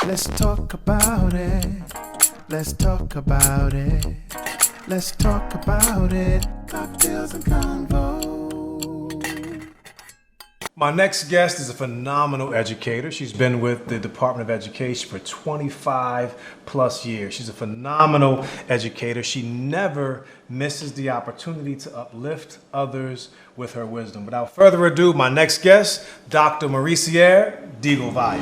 Let's talk about it. Let's talk about it. Let's talk about it. Cocktails and convo. My next guest is a phenomenal educator. She's been with the Department of Education for 25 plus years. She's a phenomenal educator. She never misses the opportunity to uplift others with her wisdom. Without further ado, my next guest, Dr. Mauriciere De Govia.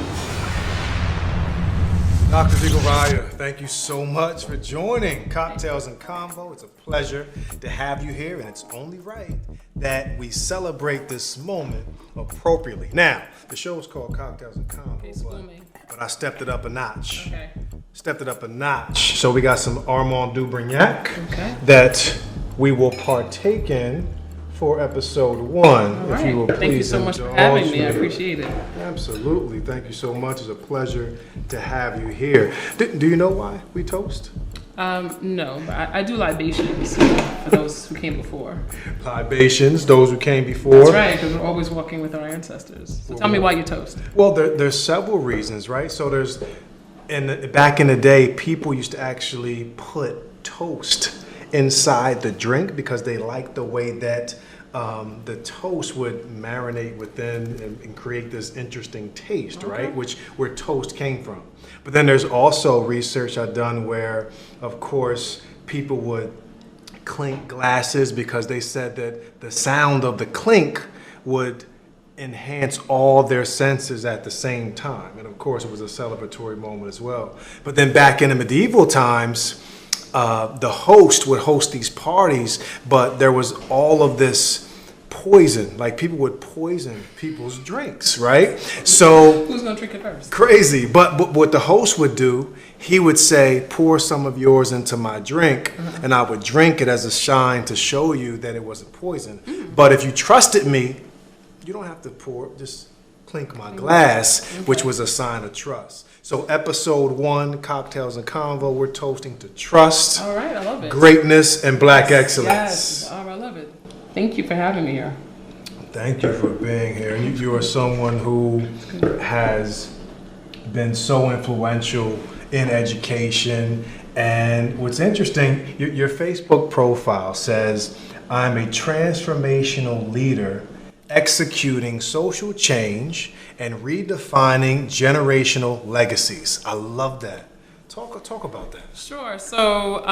Dr. De Govia, thank you so much for joining Cocktails and Convo. It's a pleasure to have you here, and it's only right that we celebrate this moment appropriately. Now, the show is called Cocktails and Convo, but I stepped it up a notch. Okay. Stepped it up a notch. So we got some Armand Dubrignac that we will partake in for episode 1. All right. If you will please Thank you so much for having me. I appreciate it. Absolutely. Thank you so much. It's a pleasure to have you here. Do you know why we toast? No, but I do libations for those who came before. Libations, those who came before. That's right, because we're always walking with our ancestors. So tell me why you toast. Well, there's several reasons, right? So back in the day, people used to actually put toast inside the drink because they liked the way that the toast would marinate within and create this interesting taste, right? Where toast came from. But then there's also research I've done where, of course, people would clink glasses because they said that the sound of the clink would enhance all their senses at the same time. And of course, it was a celebratory moment as well. But then back in the medieval times, the host would host these parties, but there was all of this poison. Like people would poison people's drinks, right? So who's gonna drink it first? Crazy. But what the host would do, he would say, pour some of yours into my drink, and I would drink it as a sign to show you that it wasn't poison. But if you trusted me, you don't have to pour, just clink my glass, which was a sign of trust. So episode 1, Cocktails and Convo, we're toasting to trust. All right, I love it. Greatness and Black excellence. Yes, I love it. Thank you for having me here. Thank you for being here. You are someone who has been so influential in education. And what's interesting, your Facebook profile says, I'm a transformational leader executing social change and redefining generational legacies. I love that. Talk about that. Sure. So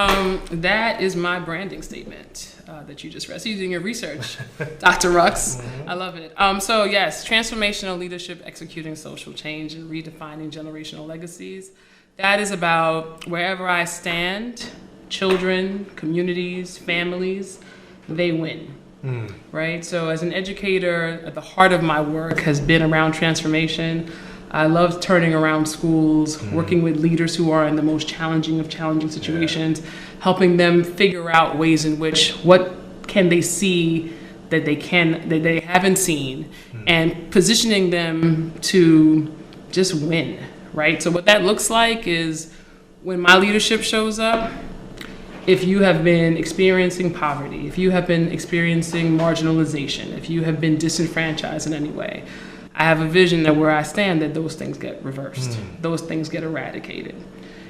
that is my branding statement that you just read. So you're doing your research, Dr. Rux. I love it. So yes, transformational leadership, executing social change and redefining generational legacies. That is about wherever I stand, children, communities, families, they win. Right? So as an educator, at the heart of my work has been around transformation. I love turning around schools, working with leaders who are in the most challenging of challenging situations, helping them figure out ways in which, what can they see that they haven't seen, and positioning them to just win, right? So what that looks like is when my leadership shows up, if you have been experiencing poverty, if you have been experiencing marginalization, if you have been disenfranchised in any way, I have a vision that where I stand that those things get reversed, those things get eradicated.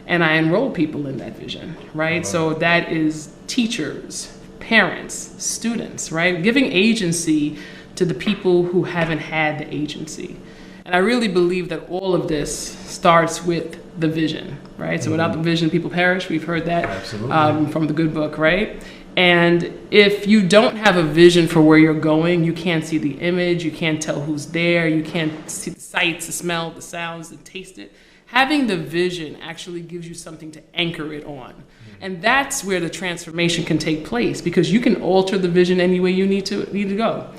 And I enroll people in that vision, right? So that is teachers, parents, students, right? Giving agency to the people who haven't had the agency. And I really believe that all of this starts with the vision, right? So without the vision, people perish. We've heard that from the good book, right? And if you don't have a vision for where you're going, you can't see the image, you can't tell who's there, you can't see the sights, the smell, the sounds, the taste it. Having the vision actually gives you something to anchor it on. And that's where the transformation can take place, because you can alter the vision any way you need to go.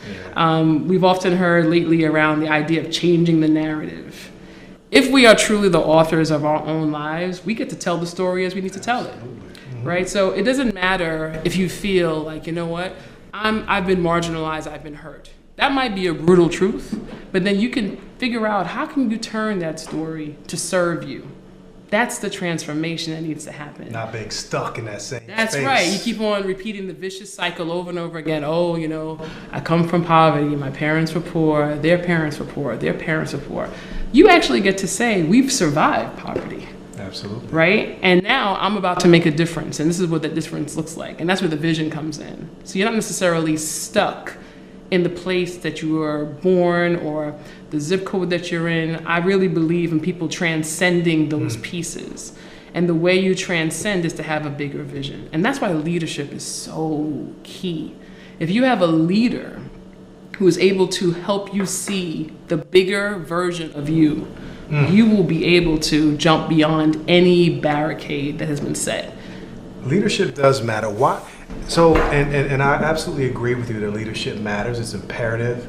We've often heard lately around the idea of changing the narrative. If we are truly the authors of our own lives, we get to tell the story as we need to tell it. Right? So it doesn't matter if you feel like, you know what, I've been marginalized, I've been hurt. That might be a brutal truth, but then you can figure out how can you turn that story to serve you. That's the transformation that needs to happen. Not being stuck in that same That's space. right. You keep on repeating the vicious cycle over and over again. Oh, you know, I come from poverty. My parents were poor. Their parents were poor. Their parents were poor. you actually get to say, we've survived poverty. Absolutely. Right? And now I'm about to make a difference. And this is what that difference looks like. And that's where the vision comes in. So you're not necessarily stuck in the place that you were born or the zip code that you're in. I really believe in people transcending those pieces. And the way you transcend is to have a bigger vision. And that's why leadership is so key. If you have a leader who is able to help you see the bigger version of you, you will be able to jump beyond any barricade that has been set. Leadership does matter. Why? So, and I absolutely agree with you that leadership matters. It's imperative.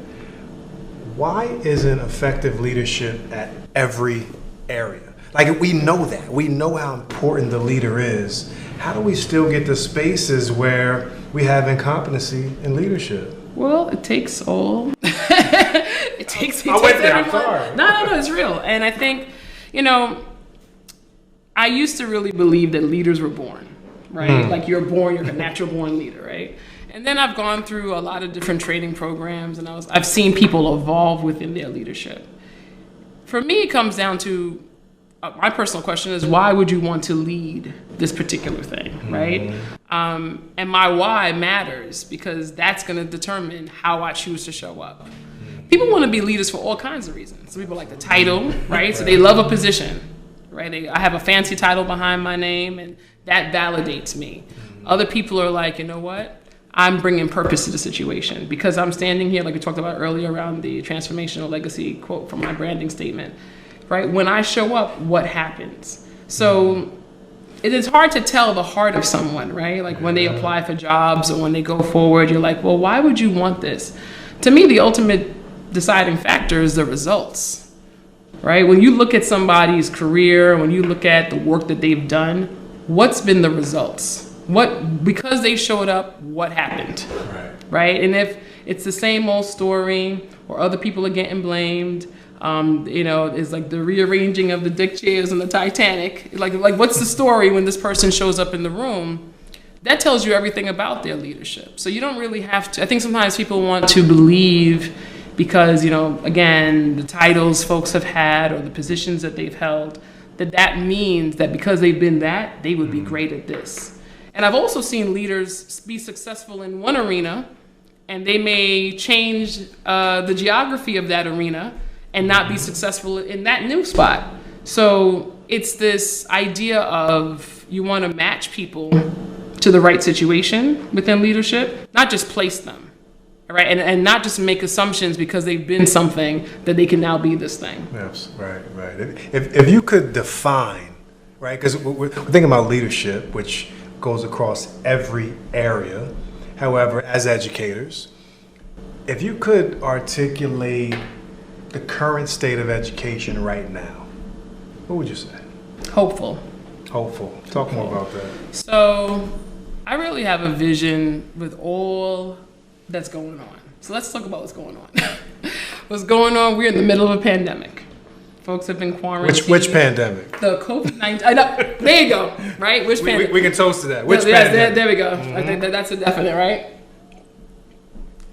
Why isn't effective leadership at every area? Like, we know that. We know how important the leader is. How do we still get to spaces where we have incompetency in leadership? Well, it takes all. It takes I went there, I'm everyone. sorry. No, it's real. And I think, I used to really believe that leaders were born, right? Like you're born, you're a natural born leader, right? And then I've gone through a lot of different training programs and I've seen people evolve within their leadership. For me, it comes down to, my personal question is, why would you want to lead this particular thing, right? And my why matters because that's going to determine how I choose to show up. People want to be leaders for all kinds of reasons. Some people like the title, right? So they love a position, right? I have a fancy title behind my name and that validates me. Other people are like, you know what? I'm bringing purpose to the situation because I'm standing here, like we talked about earlier around the transformational legacy quote from my branding statement, right? When I show up, what happens? So it is hard to tell the heart of someone, right? Like when they apply for jobs or when they go forward, you're like, well, why would you want this? To me, the ultimate deciding factor is the results, right? When you look at somebody's career, when you look at the work that they've done, what's been the results? Because they showed up, what happened? Right? And if it's the same old story or other people are getting blamed, it's like the rearranging of the deck chairs in the Titanic. Like what's the story when this person shows up in the room? That tells you everything about their leadership. So you don't really have to, I think sometimes people want to believe because, again, the titles folks have had or the positions that they've held, that means that because they've been that, they would be great at this. And I've also seen leaders be successful in one arena and they may change the geography of that arena and not be successful in that new spot. So it's this idea of you want to match people to the right situation within leadership, not just place them. Right, and not just make assumptions because they've been something that they can now be this thing. Yes, right. If you could define, right, because we're thinking about leadership, which goes across every area. However, as educators, if you could articulate the current state of education right now, what would you say? Hopeful. Talk more about that. So I really have a vision with all that's going on. So let's talk about what's going on. What's going on? We're in the middle of a pandemic. Folks have been quarantined. Which pandemic? The COVID-19. There you go. Right? Which pandemic? We can toast to that. Which pandemic? There we go. I think that's a definite, right?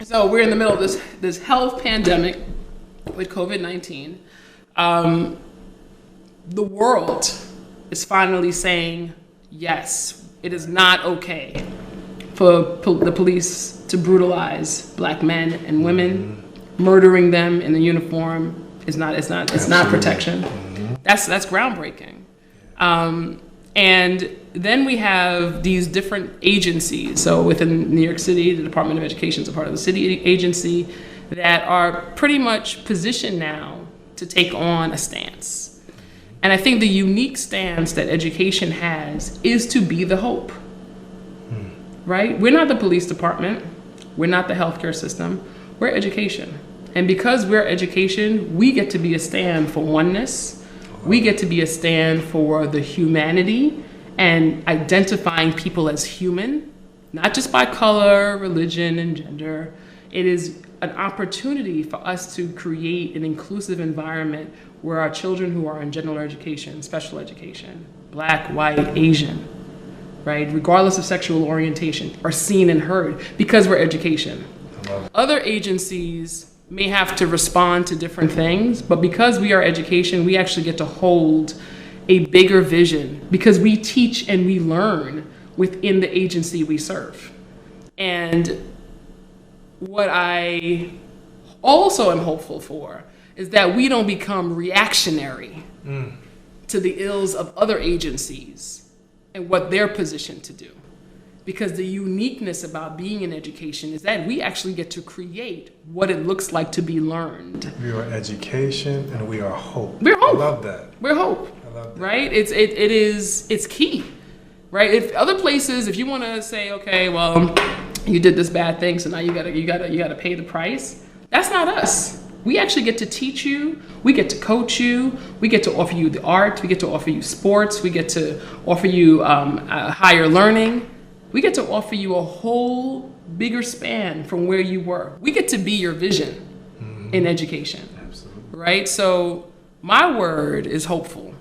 So we're in the middle of this health pandemic with COVID-19. The world is finally saying, yes, it is not okay for the police to brutalize black men and women. Murdering them in the uniform is not protection. That's groundbreaking. And then we have these different agencies. So within New York City, the Department of Education is a part of the city agency that are pretty much positioned now to take on a stance. And I think the unique stance that education has is to be the hope. Right? We're not the police department. We're not the healthcare system. We're education. And because we're education, we get to be a stand for oneness. We get to be a stand for the humanity and identifying people as human, not just by color, religion, and gender. It is an opportunity for us to create an inclusive environment where our children who are in general education, special education, black, white, Asian, right, regardless of sexual orientation, are seen and heard because we're education. Other agencies may have to respond to different things, but because we are education, we actually get to hold a bigger vision because we teach and we learn within the agency we serve. And what I also am hopeful for is that we don't become reactionary to the ills of other agencies and what they're positioned to do. Because the uniqueness about being in education is that we actually get to create what it looks like to be learned. We are education and we are hope. We're hope. I love that. We're hope. I love that. Right? It's key. Right? If other places, if you want to say, okay, well, you did this bad thing, so now you gotta pay the price. That's not us. We actually get to teach you. We get to coach you. We get to offer you the art. We get to offer you sports. We get to offer you higher learning. We get to offer you a whole bigger span from where you were. We get to be your vision in education. Absolutely. Right? So my word is hopeful,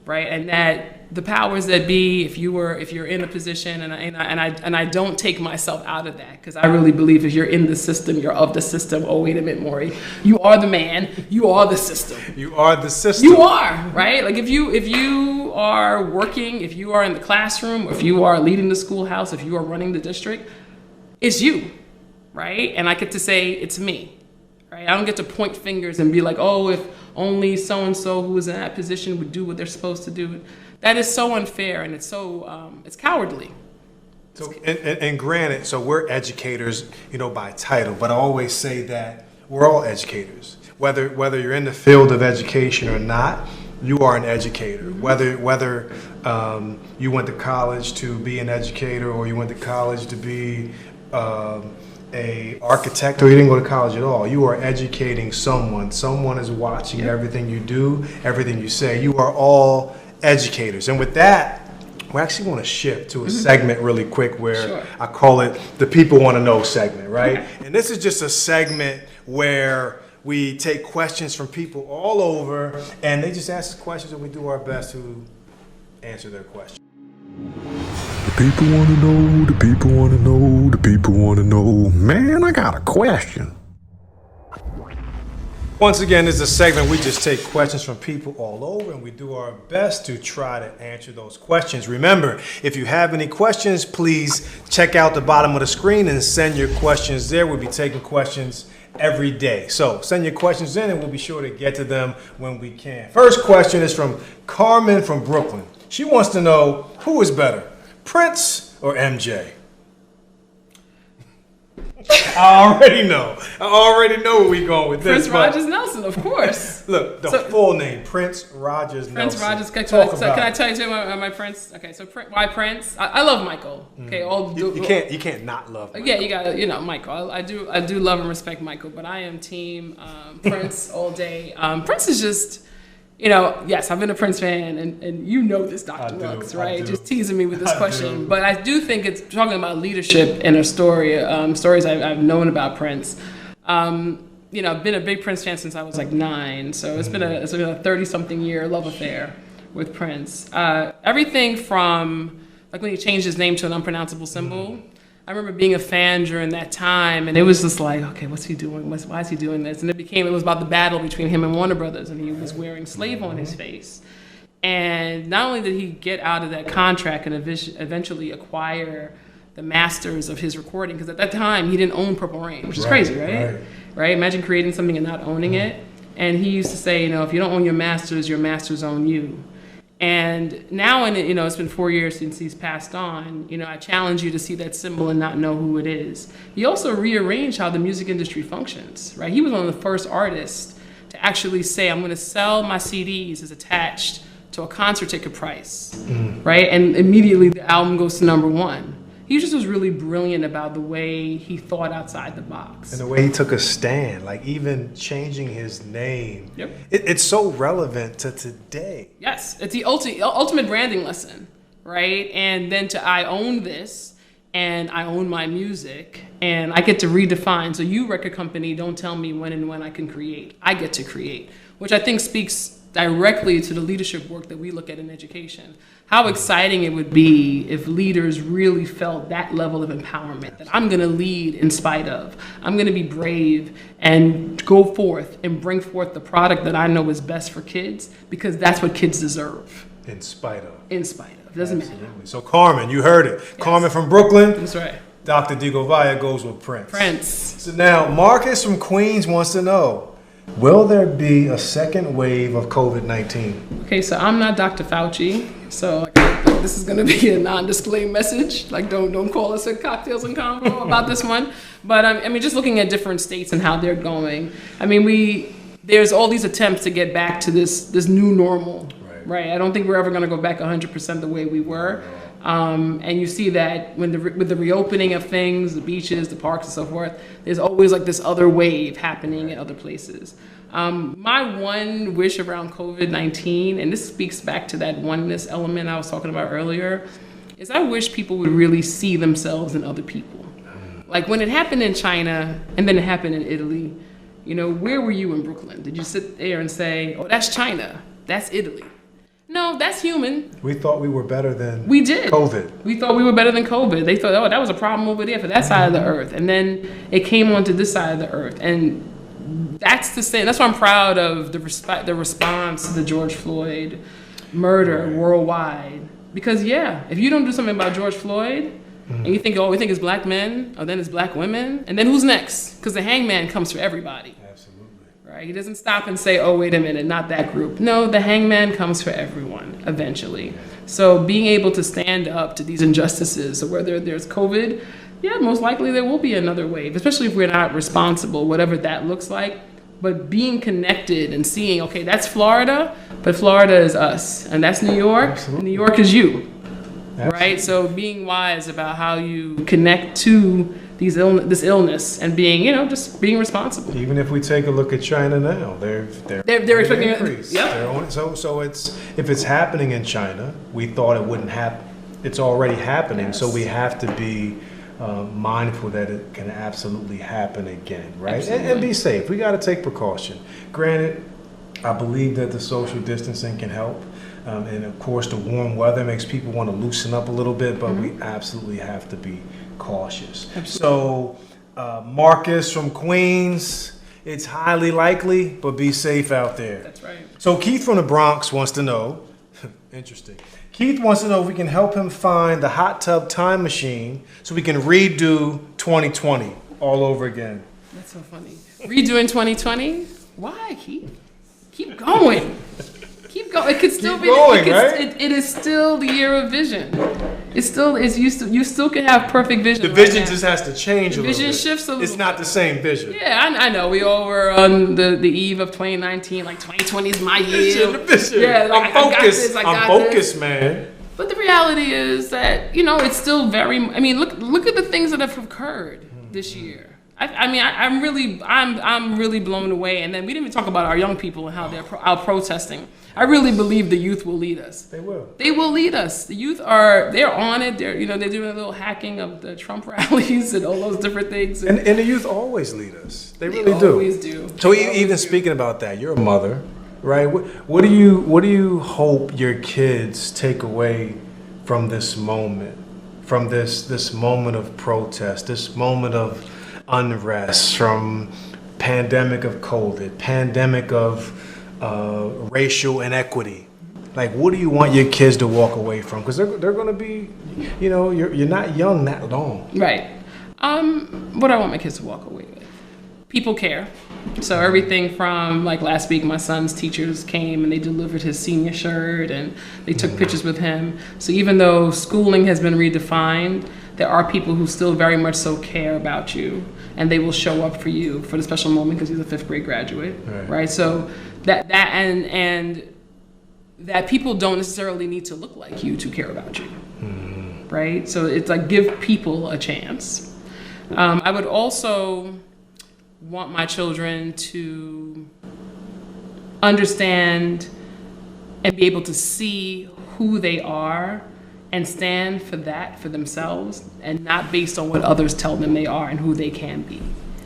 right? And that the powers that be, if you're in a position, and I don't take myself out of that, because I really believe if you're in the system, you're of the system. Oh, wait a minute, Maury. You are the man. You are the system. You are the system. You are, right? Like if you are working, if you are in the classroom, if you are leading the schoolhouse, if you are running the district, it's you, right? And I get to say it's me, right? I don't get to point fingers and be like, oh, if only so-and-so who is in that position would do what they're supposed to do. That is so unfair, and it's so it's cowardly. So, and granted, so we're educators, by title, but I always say that we're all educators. Whether you're in the field of education or not, you are an educator. Whether you went to college to be an educator, or you went to college to be a architect, or you didn't go to college at all, you are educating someone. Someone is watching everything you do, everything you say. You are all educators. And with that, we're actually going to shift to a segment really quick where I call it the People Want to Know segment, right? And this is just a segment where we take questions from people all over, and they just ask us questions, and we do our best to answer their questions. The people want to know, the people want to know, the people want to know. Man, I got a question. Once again, this is a segment we just take questions from people all over, and we do our best to try to answer those questions. Remember, if you have any questions, please check out the bottom of the screen and send your questions there. We'll be taking questions every day. So send your questions in, and we'll be sure to get to them when we can. First question is from Carmen from Brooklyn. She wants to know, who is better, Prince or MJ? I already know where we're going with this. Prince Rogers Nelson, of course. Look, the full name, Prince Rogers Nelson. Prince Rogers. Can I tell you too my Prince? Okay, so why Prince? I love Michael. Okay, you can't not love Michael. Yeah, you gotta, Michael. I do love and respect Michael, but I am team Prince all day. Prince is just. Yes, I've been a Prince fan, and you know this, Dr. Rux, right? Just teasing me with this question. But I do think it's talking about leadership and a story, stories I've known about Prince. I've been a big Prince fan since I was like 9, so it's been a 30-something year love affair with Prince. Everything from, like when he changed his name to an unpronounceable symbol, I remember being a fan during that time, and it was just like, okay, what's he doing? Why is he doing this? And it was about the battle between him and Warner Brothers, and he was wearing slave on his face. And not only did he get out of that contract and eventually acquire the masters of his recording, because at that time he didn't own Purple Rain, which is crazy, right? Imagine creating something and not owning it. And he used to say, if you don't own your masters own you. And now, it's been 4 years since he's passed on, I challenge you to see that symbol and not know who it is. He also rearranged how the music industry functions, right? He was one of the first artists to actually say, I'm going to sell my CDs as attached to a concert ticket price, right? And immediately the album goes to #1. He just was really brilliant about the way he thought outside the box. And the way he took a stand, like even changing his name. Yep. It's so relevant to today. Yes, it's the ultimate branding lesson, right? And then I own this, and I own my music, and I get to redefine. So you, record company, don't tell me when and when I can create. I get to create, which I think speaks directly to the leadership work that we look at in education. How exciting it would be if leaders really felt that level of empowerment, that I'm going to lead in spite of. I'm going to be brave and go forth and bring forth the product that I know is best for kids, because that's what kids deserve. In spite of. In spite of. Doesn't matter. So Carmen, you heard it. Yes. Carmen from Brooklyn. That's right. Dr. De Govia goes with Prince. Prince. So now Marcus from Queens wants to know, will there be a second wave of COVID-19? Okay, so I'm not Dr. Fauci, so this is going to be a non-disclaimed message. Like, don't call us at Cocktails and Convo about this one. But I mean, just looking at different states and how they're going. I mean, there's all these attempts to get back to this new normal, right? I don't think we're ever going to go back 100% the way we were. And you see that with the reopening of things, the beaches, the parks and so forth, there's always like this other wave happening in other places. My one wish around COVID-19, and this speaks back to that oneness element I was talking about earlier, is I wish people would really see themselves in other people. Like when it happened in China and then it happened in Italy, where were you in Brooklyn? Did you sit there and say, oh, that's China, that's Italy? No, that's human. We thought we were better than we did. COVID. We thought we were better than COVID. They thought, oh, that was a problem over there for that side of the earth. And then it came onto this side of the earth. And that's the same. That's why I'm proud of the response to the George Floyd murder worldwide. Because, if you don't do something about George Floyd, and you think, we think it's black men, or then it's black women, and then who's next? Because the hangman comes for everybody. Right? He doesn't stop and say, oh, wait a minute, not that group. No, the hangman comes for everyone eventually. So being able to stand up to these injustices, so whether there's COVID, most likely there will be another wave, especially if we're not responsible, whatever that looks like. But being connected and seeing, okay, that's Florida, but Florida is us. And that's New York, Absolutely. New York is you. Absolutely. Right? So being wise about how you connect to this illness and being, just being responsible. Even if we take a look at China now, they're expecting an increase. So if it's happening in China, we thought it wouldn't happen. It's already happening. Yes. So we have to be mindful that it can absolutely happen again, right? And be safe. We got to take precaution. Granted, I believe that the social distancing can help. And of course, the warm weather makes people want to loosen up a little bit, but we absolutely have to be cautious. Absolutely. So, Marcus from Queens, it's highly likely, but be safe out there. That's right. So Keith from the Bronx wants to know, interesting. Keith wants to know if we can help him find the hot tub time machine so we can redo 2020 all over again. That's so funny. Redoing 2020? Why, Keith? Keep going. Keep going. It could still be. Right? It is still the year of vision. It still is. You still can have perfect vision. The vision just has to change a little bit. Vision shifts a little. It's not the same vision. Yeah, I know. We all were on the eve of 2019. Like 2020 is my year. Vision. Yeah, like, I'm focused. I'm focused, man. But the reality is that it's still very. I mean, look at the things that have occurred this year. I'm really blown away. And then we didn't even talk about our young people and how they're out protesting. I really believe the youth will lead us. They will. They will lead us. The youth they're on it. They're doing a little hacking of the Trump rallies and all those different things. And the youth always lead us. They really do. Always do. So even speaking about that, you're a mother, right? What do you hope your kids take away from this moment, from this moment of protest, this moment of unrest, from pandemic of COVID, pandemic of racial inequity? Like, what do you want your kids to walk away from? Because they're going to be, you're not young that long. Right. What do I want my kids to walk away with? People care. So everything from, like last week, my son's teachers came and they delivered his senior shirt and they took pictures with him. So even though schooling has been redefined, there are people who still very much so care about you, and they will show up for you for the special moment because he's a 5th grade graduate, right? So and that people don't necessarily need to look like you to care about you, right? So it's like, give people a chance. I would also want my children to understand and be able to see who they are and stand for that for themselves, and not based on what others tell them they are and who they can be.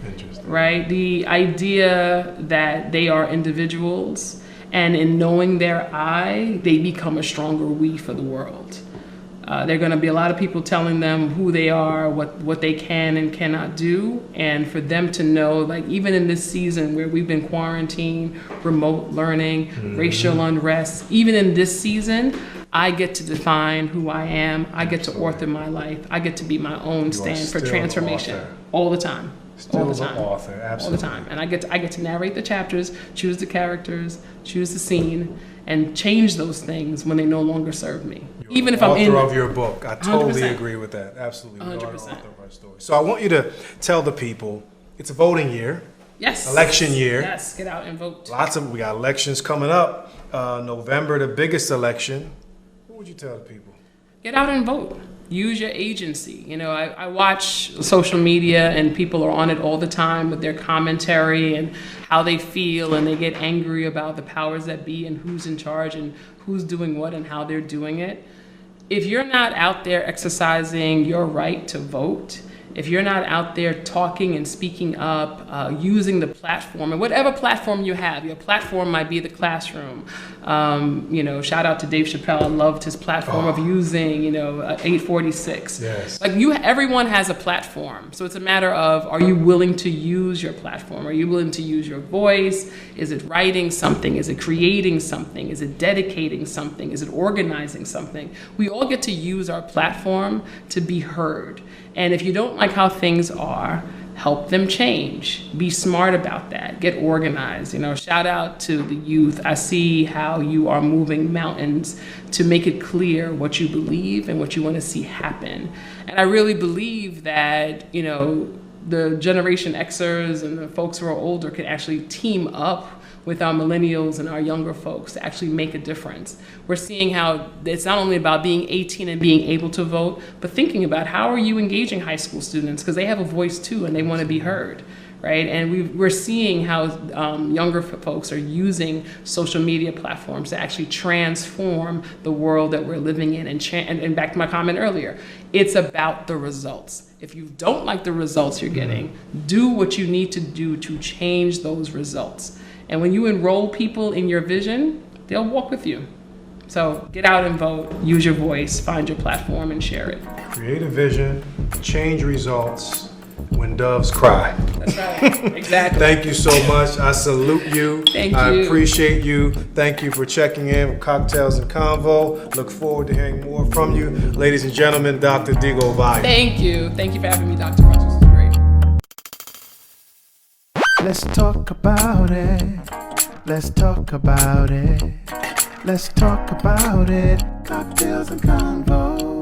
Interesting. Right? The idea that they are individuals And in knowing their I, they become a stronger we for the world. There are going to be a lot of people telling them who they are, what they can and cannot do. And for them to know, like even in this season where we've been quarantined, remote learning, racial unrest, even in this season, I get to define who I am. I get to author my life. I get to be my own stand for transformation all the time. Still all the time. the author, absolutely. All the time. And I get to narrate the chapters, choose the characters, choose the scene, and change those things when they no longer serve me. Even if I'm in author of your book. I totally 100%. agree with that. Absolutely. We are the 100%. author of our story. So I want you to tell the people, it's a voting year, Yes. election year. Yes, get out and vote. We got elections coming up. November, the biggest election. What would you tell the people? Get out and vote. Use your agency. You know, I watch social media and people are on it all the time with their commentary and how they feel, and they get angry about the powers that be and who's in charge and who's doing what and how they're doing it. If you're not out there exercising your right to vote, if you're not out there talking and speaking up, using the platform, and whatever platform you have, your platform might be the classroom. You know, shout out to Dave Chappelle. I loved his platform of using, 846. Yes. Like everyone has a platform. So it's a matter of, are you willing to use your platform? Are you willing to use your voice? Is it writing something? Is it creating something? Is it dedicating something? Is it organizing something? We all get to use our platform to be heard. And if you don't like how things are, help them change. Be smart about that. Get organized. Shout out to the youth. I see how you are moving mountains to make it clear what you believe and what you want to see happen. And I really believe that, the Generation Xers and the folks who are older can actually team up with our millennials and our younger folks to actually make a difference. We're seeing how it's not only about being 18 and being able to vote, but thinking about how are you engaging high school students, because they have a voice too and they want to be heard, right? And we're seeing how younger folks are using social media platforms to actually transform the world that we're living in. And back to my comment earlier, it's about the results. If you don't like the results you're getting, do what you need to do to change those results. And when you enroll people in your vision, they'll walk with you. So get out and vote, use your voice, find your platform and share it. Create a vision, change results when doves cry. That's right, exactly. Thank you so much. I salute you. Thank you. I appreciate you. Thank you for checking in with Cocktails and Convo. Look forward to hearing more from you. Ladies and gentlemen, Dr. De Govia. Thank you. Thank you for having me, Dr. Ross. This was great. Let's talk about it. Let's talk about it. Let's talk about it. Cocktails and Convo.